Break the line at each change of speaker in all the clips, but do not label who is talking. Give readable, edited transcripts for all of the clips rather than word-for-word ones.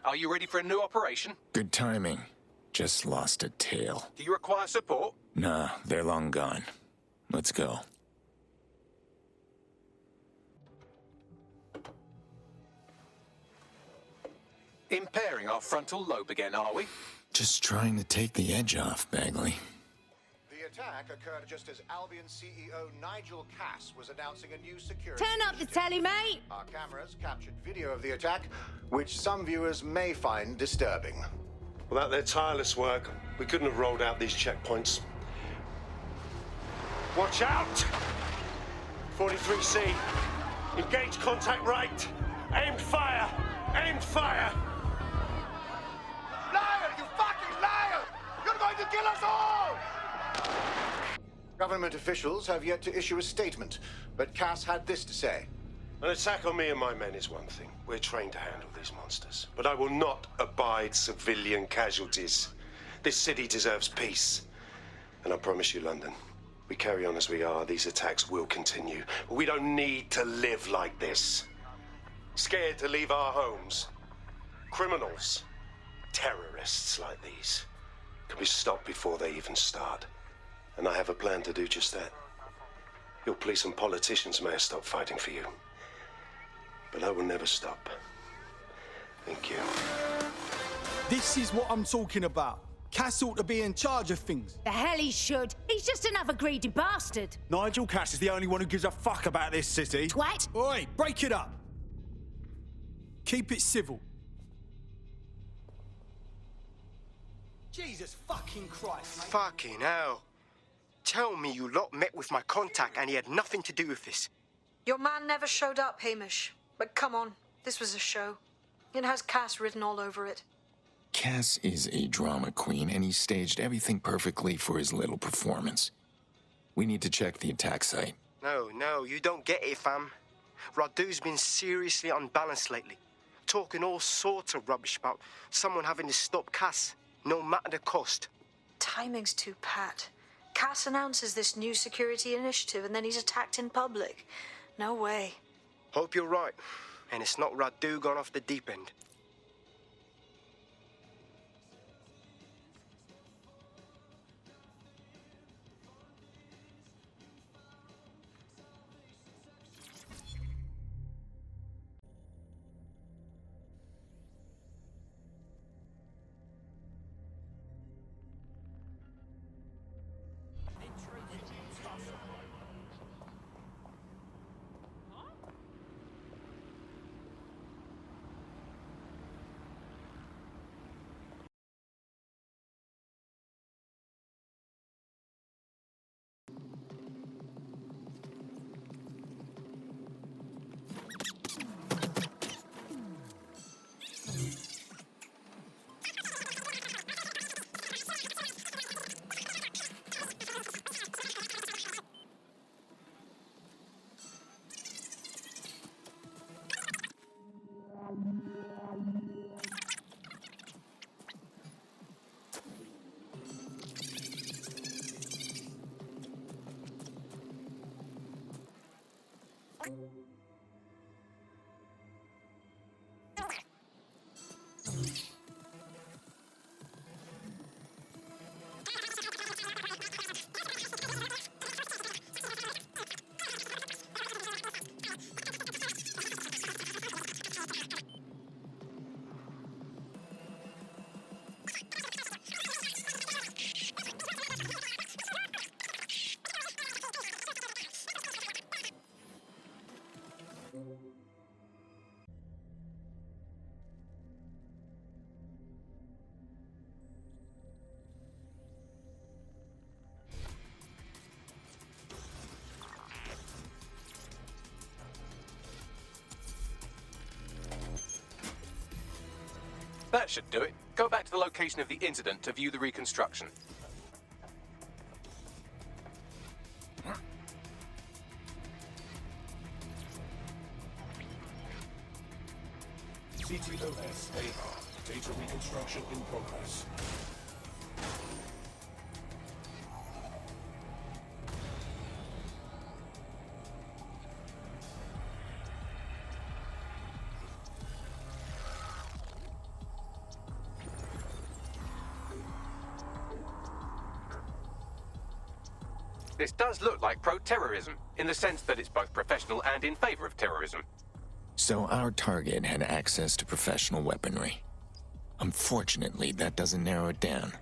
Are you ready for a new operation?
Good timing. Just lost a tail.
Do you require support?
Nah, they're long gone. Let's go.
Impairing our frontal lobe again, are we?
Just trying to take the edge off, Bagley.
The attack occurred just as Albion CEO Nigel Cass was announcing a new security
Turn up the
initiative.
telly, mate!
Our cameras captured video of the attack, which some viewers may find disturbing.
Without their tireless work, we couldn't have rolled out these checkpoints. Watch out! 43C. Engage contact right. Aimed fire! Aimed fire!
Liar! You fucking liar! You're going to kill us all! Government officials have yet to issue a statement, but Cass had this to say.
An attack on me and my men is one thing. We're trained to handle these monsters. But I will not abide civilian casualties. This city deserves peace. And I promise you, London, we carry on as we are, these attacks will continue. But we don't need to live like this. Scared to leave our homes. Criminals, terrorists like these, can be stopped before they even start. And I have a plan to do just that. Your police and politicians may have stopped fighting for you. But I will never stop. Thank you.
This is what I'm talking about. Cass ought to be in charge of things.
The hell he should. He's just another greedy bastard.
Nigel Cass is the only one who gives a fuck about this city.
Twat.
Oi, break it up. Keep it civil. Jesus fucking Christ, mate.
Fucking hell. Tell me you lot met with my contact and he had nothing to do with this.
Your man never showed up, Hamish. But come on, this was a show. It has Cass written all over it.
Cass is a drama queen, and he staged everything perfectly for his little performance. We need to check the attack site.
No, you don't get it, fam. Radu's been seriously unbalanced lately. Talking all sorts of rubbish about someone having to stop Cass, no matter the cost.
Timing's too pat. Cass announces this new security initiative and then he's attacked in public. No way.
Hope you're right, and it's not Radu gone off the deep end.
That should do it. Go back to the location of the incident to view the reconstruction.
CTOS AR. Data reconstruction in progress.
This does look like pro-terrorism, in the sense that it's both professional and in favor of terrorism.
So our target had access to professional weaponry. Unfortunately, that doesn't narrow it down.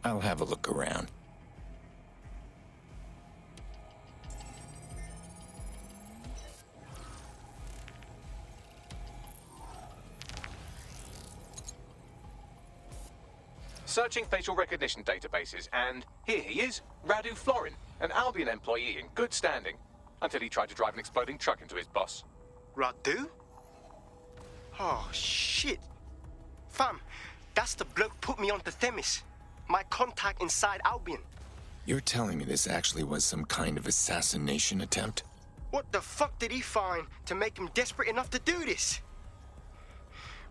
I'll have a look around.
Searching facial recognition databases, and here he is, Radu Florin, an Albion employee in good standing, until he tried to drive an exploding truck into his boss.
Radu? Oh, shit. Fam, that's the bloke put me onto Themis. My contact inside Albion.
You're telling me this actually was some kind of assassination attempt?
What the fuck did he find to make him desperate enough to do this?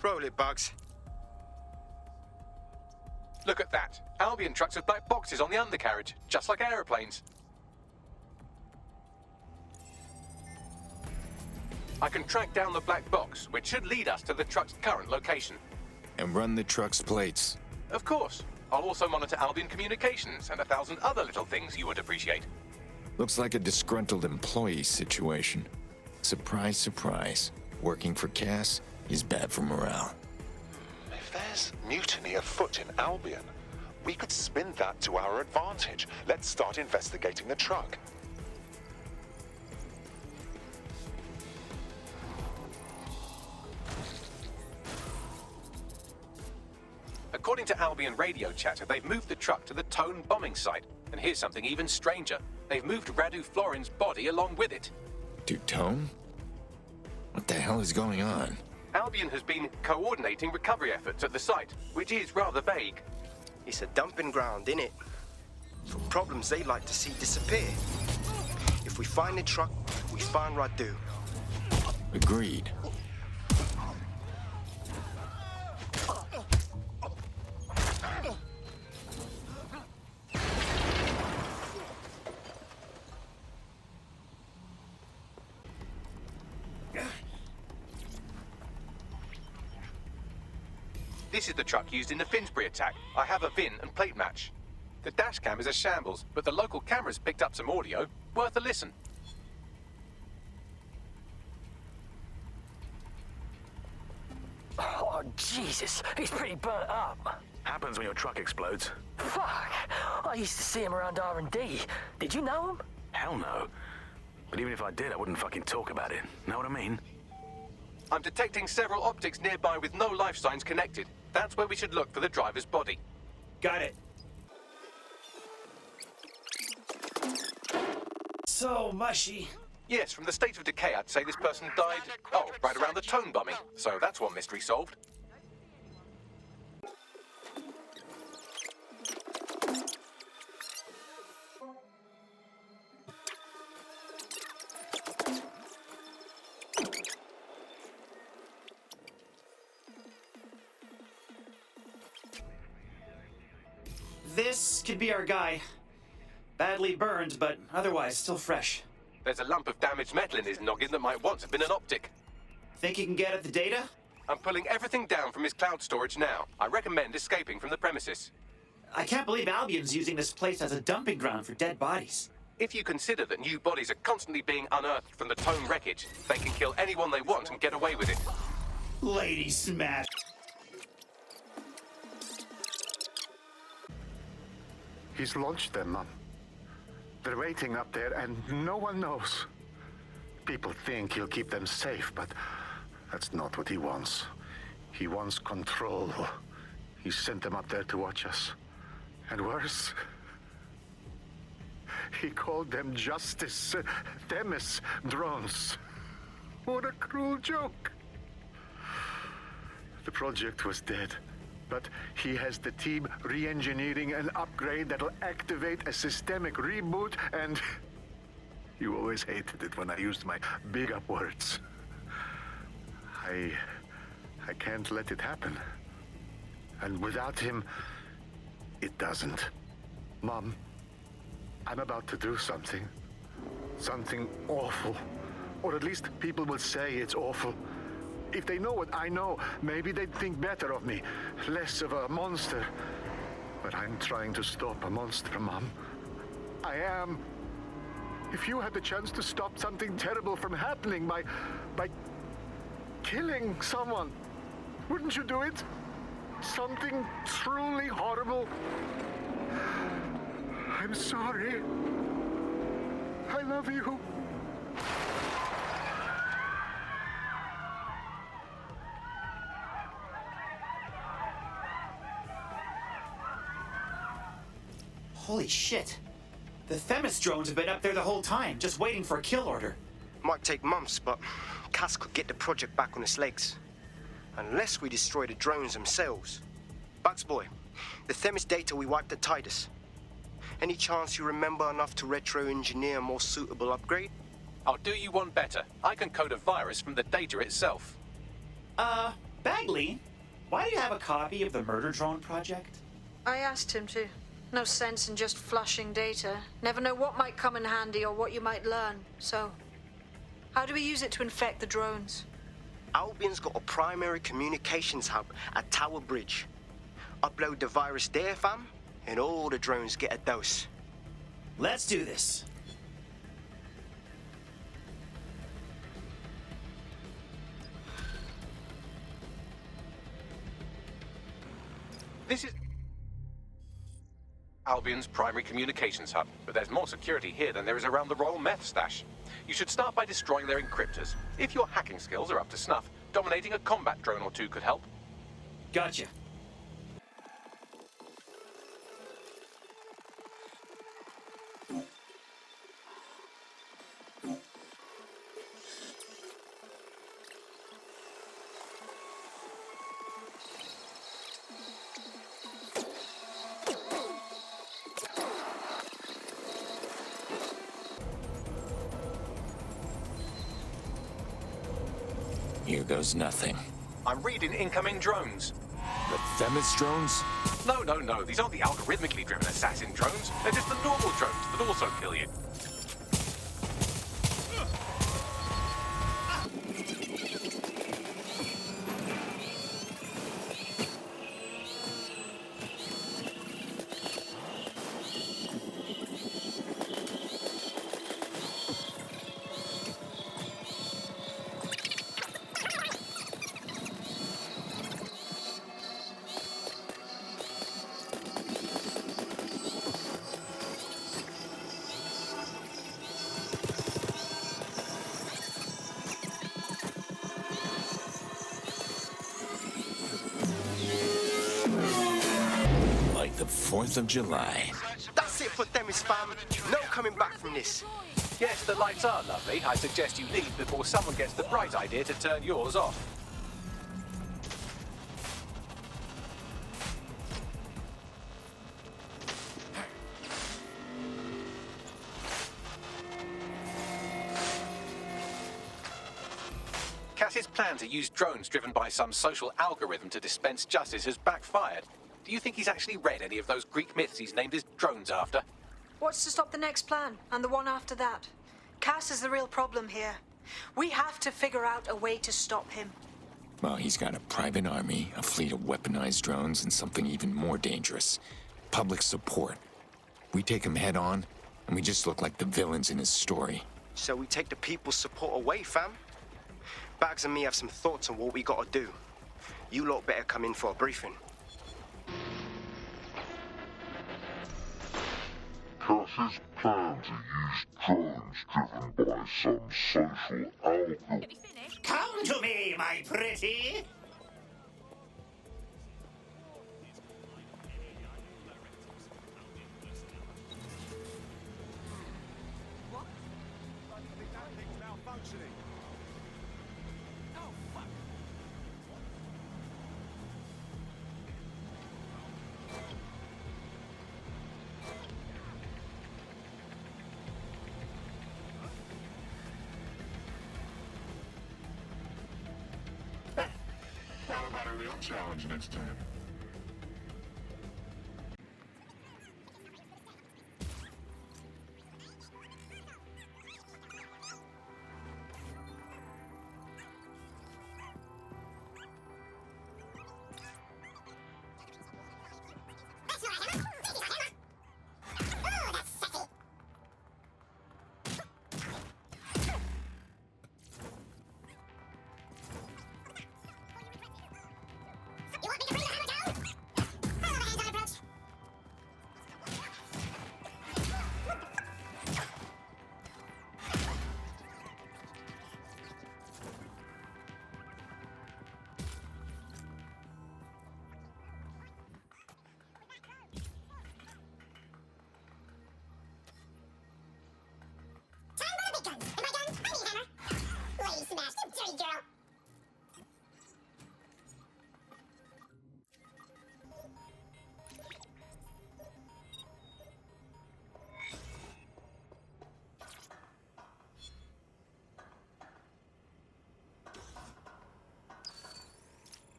Roll it, Bugs.
Look at that. Albion trucks with black boxes on the undercarriage, just like aeroplanes. I can track down the black box, which should lead us to the truck's current location.
And run the truck's plates.
Of course. I'll also monitor Albion communications and 1,000 other little things you would appreciate.
Looks like a disgruntled employee situation. Surprise, surprise. Working for Cass is bad for morale.
If there's mutiny afoot in Albion, we could spin that to our advantage. Let's start investigating the truck.
According to Albion radio chatter, they've moved the truck to the Tone bombing site. And here's something even stranger. They've moved Radu Florin's body along with it.
To Tone? What the hell is going on?
Albion has been coordinating recovery efforts at the site, which is rather vague.
It's a dumping ground, innit? For problems they like to see disappear. If we find the truck, we find Radu.
Agreed.
This is the truck used in the Finsbury attack. I have a VIN and plate match. The dash cam is a shambles, but the local cameras picked up some audio. Worth a listen.
Oh, Jesus. He's pretty burnt up.
Happens when your truck explodes.
Fuck. I used to see him around R&D. Did you know him?
Hell no. But even if I did, I wouldn't fucking talk about it. Know what I mean?
I'm detecting several optics nearby with no life signs connected. That's where we should look for the driver's body.
Got it. So mushy.
Yes, from the state of decay, I'd say this person died, right around the Tone bombing. So that's one mystery solved.
This could be our guy. Badly burned, but otherwise still fresh.
There's a lump of damaged metal in his noggin that might once have been an optic.
Think you can get at the data?
I'm pulling everything down from his cloud storage now. I recommend escaping from the premises.
I can't believe Albion's using this place as a dumping ground for dead bodies.
If you consider that new bodies are constantly being unearthed from the Tone wreckage, they can kill anyone they want and get away with it.
Lady smash.
He's launched them, Mom. They're waiting up there, and no one knows. People think he'll keep them safe, but that's not what he wants. He wants control. He sent them up there to watch us. And worse, he called them Justice Themis drones. What a cruel joke. The project was dead. But he has the team re-engineering an upgrade that'll activate a systemic reboot, and you always hated it when I used my big up words. I can't let it happen. And without him, it doesn't. Mom, I'm about to do something. Something awful. Or at least people will say it's awful. If they know what I know, maybe they'd think better of me. Less of a monster. But I'm trying to stop a monster, Mom. I am. If you had the chance to stop something terrible from happening by killing someone, wouldn't you do it? Something truly horrible. I'm sorry. I love you.
Holy shit. The Themis drones have been up there the whole time, just waiting for a kill order.
Might take months, but Cass could get the project back on its legs. Unless we destroy the drones themselves. Bugs boy, the Themis data we wiped at Titus. Any chance you remember enough to retro-engineer a more suitable upgrade?
I'll do you one better. I can code a virus from the data itself.
Bagley, why do you have a copy of the murder drone project?
I asked him to. No sense in just flushing data. Never know what might come in handy or what you might learn. So, how do we use it to infect the drones?
Albion's got a primary communications hub at Tower Bridge. Upload the virus there, fam, and all the drones get a dose.
Let's do this.
This is Albion's primary communications hub, but there's more security here than there is around the Royal Meth stash. You should start by destroying their encryptors. If your hacking skills are up to snuff, dominating a combat drone or two could help.
Gotcha.
Here goes nothing.
I'm reading incoming drones.
The Themis drones?
No. These aren't the algorithmically driven assassin drones. They're just the normal drones that also kill you.
Like the 4th of July.
That's it for Themis, fam. No coming back from this.
Yes, the lights are lovely. I suggest you leave before someone gets the bright idea to turn yours off. Cass's plan to use drones driven by some social algorithm to dispense justice has backfired. Do you think he's actually read any of those Greek myths he's named his drones after?
What's to stop the next plan, and the one after that? Cass is the real problem here. We have to figure out a way to stop him.
Well, he's got a private army, a fleet of weaponized drones, and something even more dangerous. Public support. We take him head on, and we just look like the villains in his story.
So we take the people's support away, fam? Bags and me have some thoughts on what we gotta do. You lot better come in for a briefing.
Cass's plan to use drones driven by some social algorithm.
Come to me, my pretty!
How about a real challenge next time?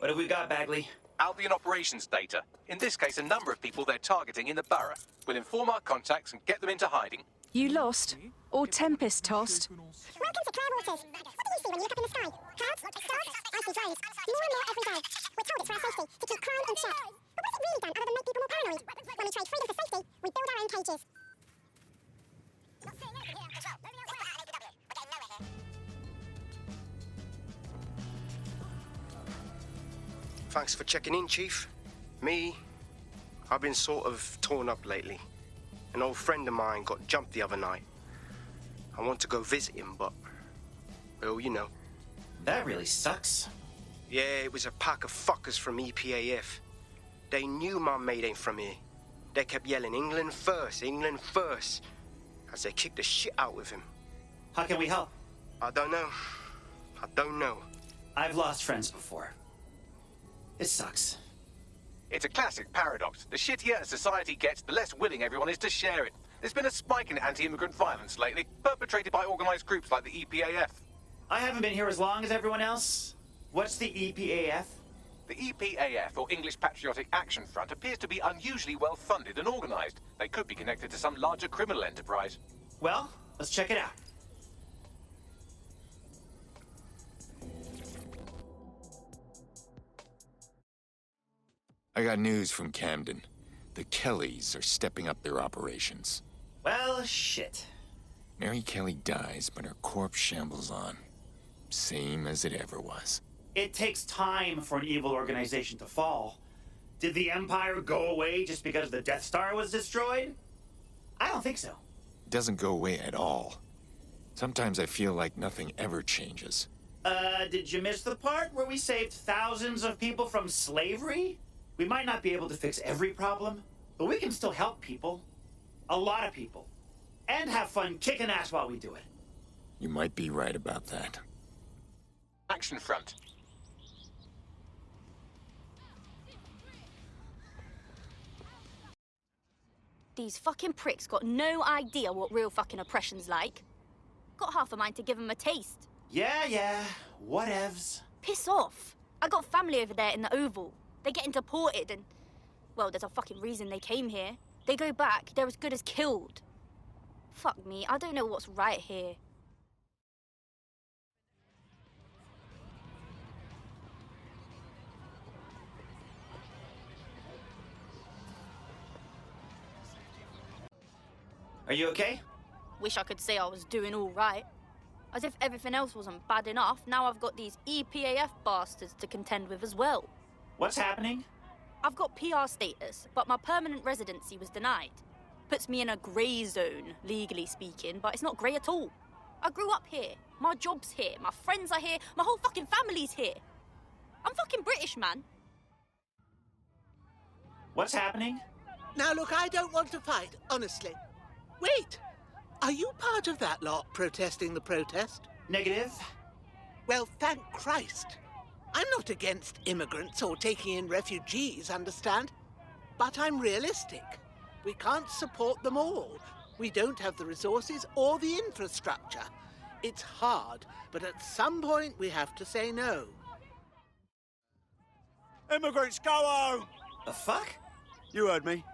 What have we got, Bagley?
Albion operations data. In this case, a number of people they're targeting in the borough. We'll inform our contacts and get them into hiding.
You lost? Or Tempest tossed?
Welcome to Cloud Waters. What do you see when you look up in the sky? Clouds? Stars? I see drones. More and more every day. We're told it's for our safety, to keep crime in check. But what's it really done other than make people more paranoid? When we trade freedom for safety, we build our own cages. Not seeing anything here. Control. Moving on to APW. We're getting nowhere here.
Thanks for checking in, Chief. I've been sort of torn up lately. An old friend of mine got jumped the other night. I want to go visit him, but... well, you know.
That really sucks.
Yeah, it was a pack of fuckers from EPAF. They knew my mate ain't from here. They kept yelling, England first, as they kicked the shit out of him.
How can we help?
I don't know.
I've lost friends before. It sucks.
It's a classic paradox. The shittier a society gets, the less willing everyone is to share it. There's been a spike in anti-immigrant violence lately, perpetrated by organized groups like the EPAF.
I haven't been here as long as everyone else. What's the EPAF?
The EPAF, or English Patriotic Action Front, appears to be unusually well funded and organized. They could be connected to some larger criminal enterprise.
Well, let's check it out.
I got news from Camden. The Kellys are stepping up their operations.
Well, shit.
Mary Kelly dies, but her corpse shambles on. Same as it ever was.
It takes time for an evil organization to fall. Did the Empire go away just because the Death Star was destroyed? I don't think so.
It doesn't go away at all. Sometimes I feel like nothing ever changes.
Did you miss the part where we saved thousands of people from slavery? We might not be able to fix every problem, but we can still help people. A lot of people. And have fun kicking ass while we do it.
You might be right about that.
Action Front.
These fucking pricks got no idea what real fucking oppression's like. Got half a mind to give them a taste.
Yeah, whatevs.
Piss off. I got family over there in the Oval. They're getting deported and... well, there's a fucking reason they came here. They go back, they're as good as killed. Fuck me, I don't know what's right here.
Are you okay?
Wish I could say I was doing all right. As if everything else wasn't bad enough, now I've got these EPAF bastards to contend with as well.
What's happening?
I've got PR status, but my permanent residency was denied. Puts me in a grey zone, legally speaking, but it's not grey at all. I grew up here. My job's here. My friends are here. My whole fucking family's here. I'm fucking British, man.
What's happening?
Now, look, I don't want to fight, honestly. Wait! Are you part of that lot protesting the protest?
Negative.
Well, thank Christ. I'm not against immigrants or taking in refugees, understand? But I'm realistic. We can't support them all. We don't have the resources or the infrastructure. It's hard, but at some point we have to say no.
Immigrants, go home!
The fuck?
You heard me.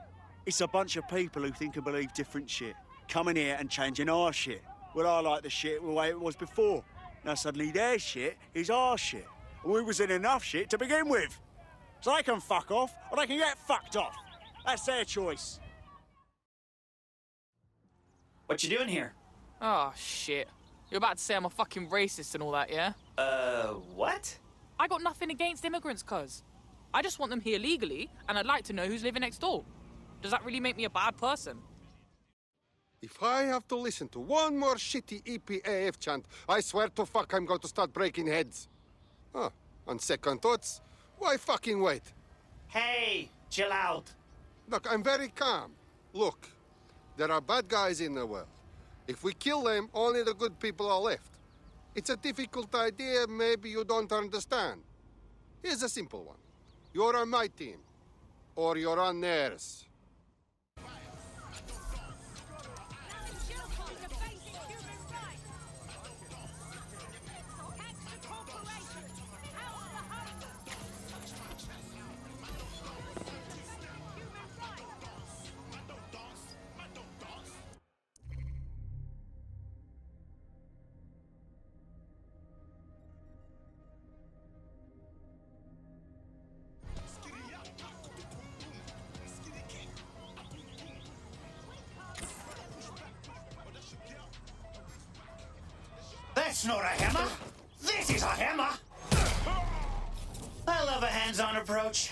It's a bunch of people who think and believe different shit. Coming here and changing our shit. Well, I like the shit the way it was before. Now suddenly their shit is our shit. And we was in enough shit to begin with. So they can fuck off, or they can get fucked off. That's their choice.
What you doing here?
Oh, shit. You're about to say I'm a fucking racist and all that, yeah?
What?
I got nothing against immigrants, cuz. I just want them here legally, and I'd like to know who's living next door. Does that really make me a bad person?
If I have to listen to one more shitty EPAF chant, I swear to fuck I'm going to start breaking heads. Huh. On second thoughts, why fucking wait?
Hey, chill out.
Look, I'm very calm. Look, there are bad guys in the world. If we kill them, only the good people are left. It's a difficult idea, maybe you don't understand. Here's a simple one. You're on my team, or you're on theirs.
That's not a hammer. This is a hammer. I love a hands-on approach.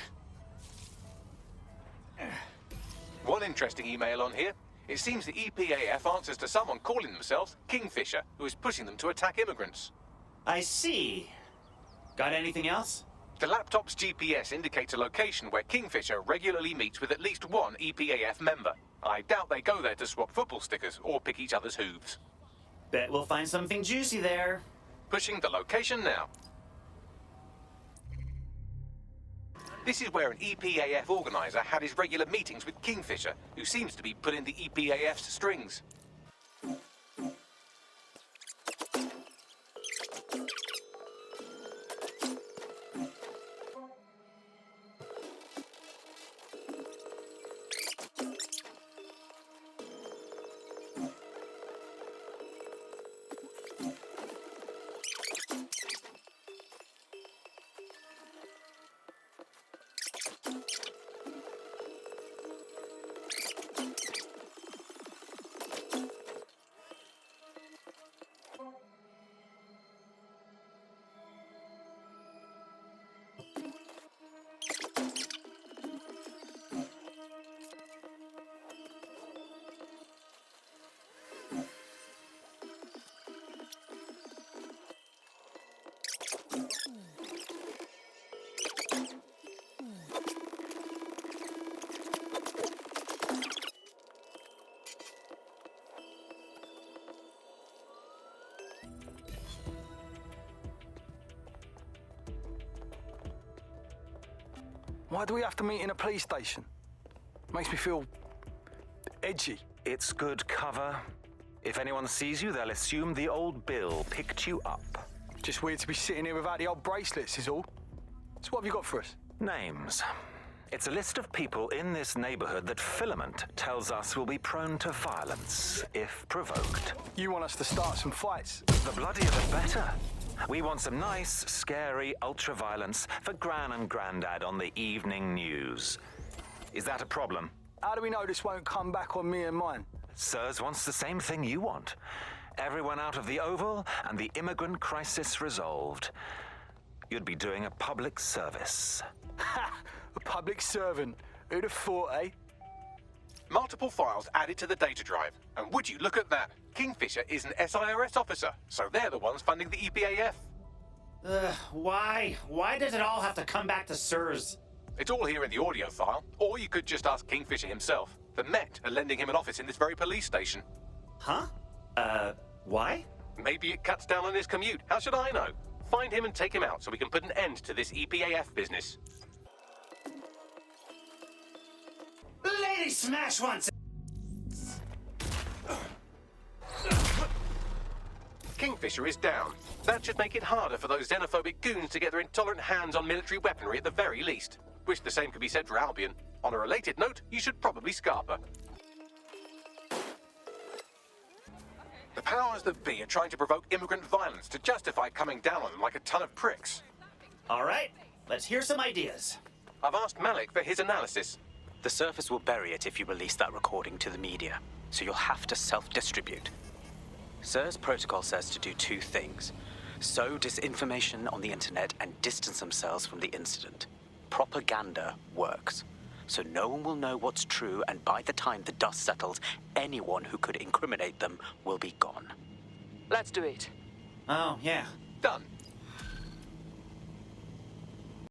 One interesting email on here. It seems the EPAF answers to someone calling themselves Kingfisher, who is pushing them to attack immigrants.
I see. Got anything else?
The laptop's GPS indicates a location where Kingfisher regularly meets with at least one EPAF member. I doubt they go there to swap football stickers or pick each other's hooves.
Bet we'll find something juicy there.
Pushing the location now. This is where an EPAF organizer had his regular meetings with Kingfisher, who seems to be pulling the EPAF's strings.
Why do we have to meet in a police station? Makes me feel edgy.
It's good cover. If anyone sees you, they'll assume the old Bill picked you up.
Just weird to be sitting here without the old bracelets is all. So what have you got for us?
Names. It's a list of people in this neighborhood that Filament tells us will be prone to violence if provoked.
You want us to start some fights?
The bloodier the better. We want some nice, scary ultra-violence for Gran and Grandad on the evening news. Is that a problem?
How do we know this won't come back on me and mine?
Sirs wants the same thing you want. Everyone out of the Oval and the immigrant crisis resolved. You'd be doing a public service.
Ha! A public servant. Who'd have thought, eh?
Multiple files added to the data drive. And would you look at that? Kingfisher is an SIRS officer, so they're the ones funding the EPAF.
Why? Why does it all have to come back to SIRS?
It's all here in the audio file. Or you could just ask Kingfisher himself. The Met are lending him an office in this very police station.
Huh? Why?
Maybe it cuts down on his commute. How should I know? Find him and take him out so we can put an end to this EPAF business.
Lady Smash wants it.
Kingfisher is down. That should make it harder for those xenophobic goons to get their intolerant hands on military weaponry at the very least. Wish the same could be said for Albion. On a related note, you should probably Scarpa. The powers that be are trying to provoke immigrant violence to justify coming down on them like a ton of pricks.
All right, let's hear some ideas.
I've asked Malik for his analysis.
The Surface will bury it if you release that recording to the media, so you'll have to self-distribute. SIRS protocol says to do two things. Sow disinformation on the internet and distance themselves from the incident. Propaganda works. So no one will know what's true, and by the time the dust settles, anyone who could incriminate them will be gone.
Let's do it.
Oh, yeah.
Done.